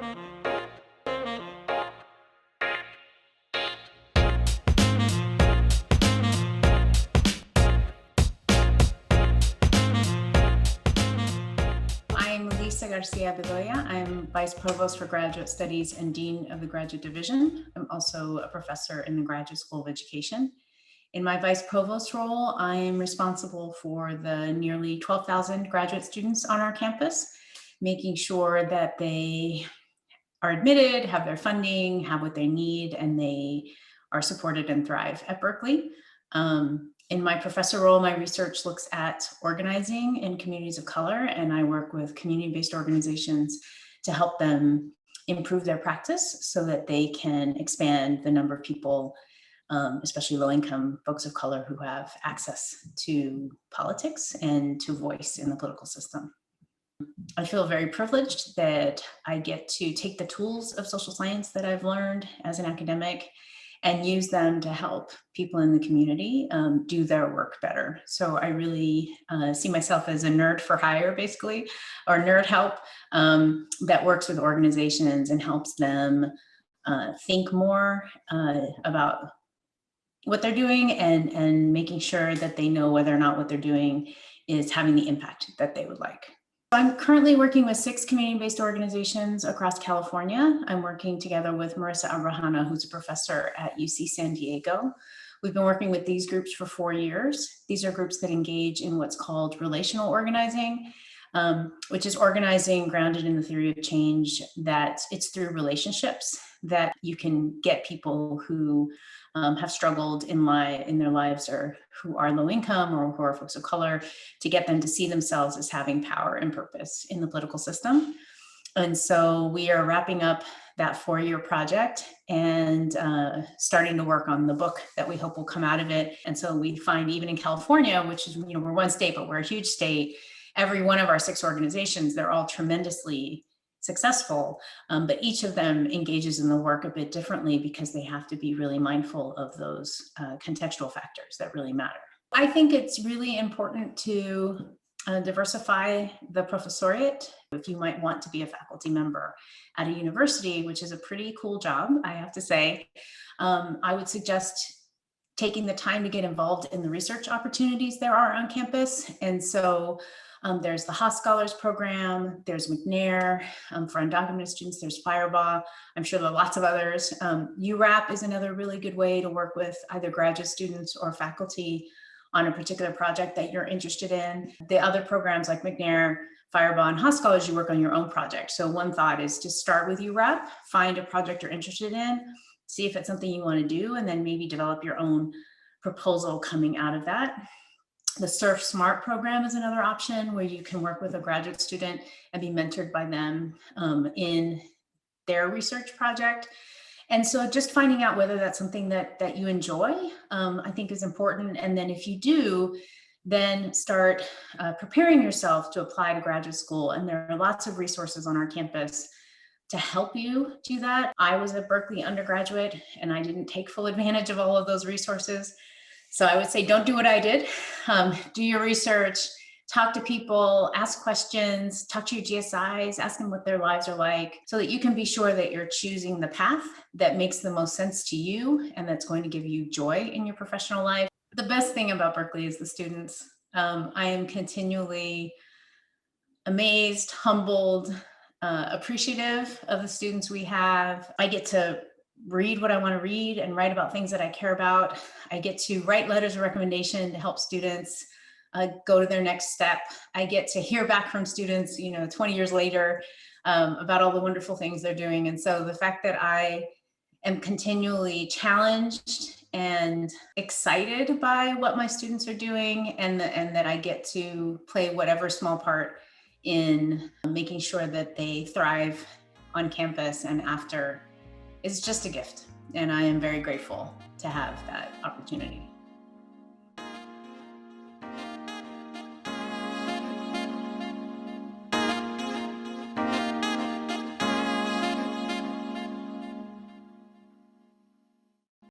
I'm Lisa García Bedolla. I'm Vice Provost for Graduate Studies and Dean of the Graduate Division. I'm also a professor in the Graduate School of Education. In my Vice Provost role, I am responsible for the nearly 12,000 graduate students on our campus, making sure that they are admitted, have their funding, have what they need, and they are supported and thrive at Berkeley. In my professor role, my research looks at organizing in communities of color, and I work with community-based organizations to help them improve their practice so that they can expand the number of people, especially low-income folks of color, who have access to politics and to voice in the political system. I feel very privileged that I get to take the tools of social science that I've learned as an academic and use them to help people in the community do their work better. So I really see myself as a nerd for hire, basically, or nerd help that works with organizations and helps them think more about what they're doing and making sure that they know whether or not what they're doing is having the impact that they would like. I'm currently working with 6 community-based organizations across California. I'm working together with Marissa Abrahana, who's a professor at UC San Diego. We've been working with these groups for 4 years. These are groups that engage in what's called relational organizing, which is organizing grounded in the theory of change, that it's through relationships that you can get people who have struggled in their lives, or who are low income or who are folks of color, to get them to see themselves as having power and purpose in the political system. And so we are wrapping up that 4-year project and starting to work on the book that we hope will come out of it. And so we find, even in California, which is, we're one state, but we're a huge state, every one of our 6 organizations, they're all tremendously successful, but each of them engages in the work a bit differently because they have to be really mindful of those contextual factors that really matter. I think it's really important to diversify the professoriate. If you might want to be a faculty member at a university, which is a pretty cool job, I have to say, I would suggest taking the time to get involved in the research opportunities there are on campus. And so there's the Haas Scholars Program, there's McNair, for undocumented students, there's Firebaugh. I'm sure there are lots of others. URAP is another really good way to work with either graduate students or faculty on a particular project that you're interested in. The other programs like McNair, Firebaugh, and Haas Scholars, you work on your own project. So one thought is to start with URAP, find a project you're interested in, see if it's something you want to do, and then maybe develop your own proposal coming out of that. The Surf Smart program is another option where you can work with a graduate student and be mentored by them in their research project. And so just finding out whether that's something that you enjoy, I think is important. And then if you do, then start preparing yourself to apply to graduate school. And there are lots of resources on our campus to help you do that. I was a Berkeley undergraduate and I didn't take full advantage of all of those resources. So I would say, don't do what I did. Do your research, talk to people, ask questions, talk to your GSIs, ask them what their lives are like, so that you can be sure that you're choosing the path that makes the most sense to you and that's going to give you joy in your professional life. The best thing about Berkeley is the students. I am continually amazed, humbled, appreciative of the students we have. I get to read what I want to read and write about things that I care about. I get to write letters of recommendation to help students go to their next step. I get to hear back from students, 20 years later, about all the wonderful things they're doing. And so the fact that I am continually challenged and excited by what my students are doing, and that I get to play whatever small part in making sure that they thrive on campus and after, is just a gift. And I am very grateful to have that opportunity.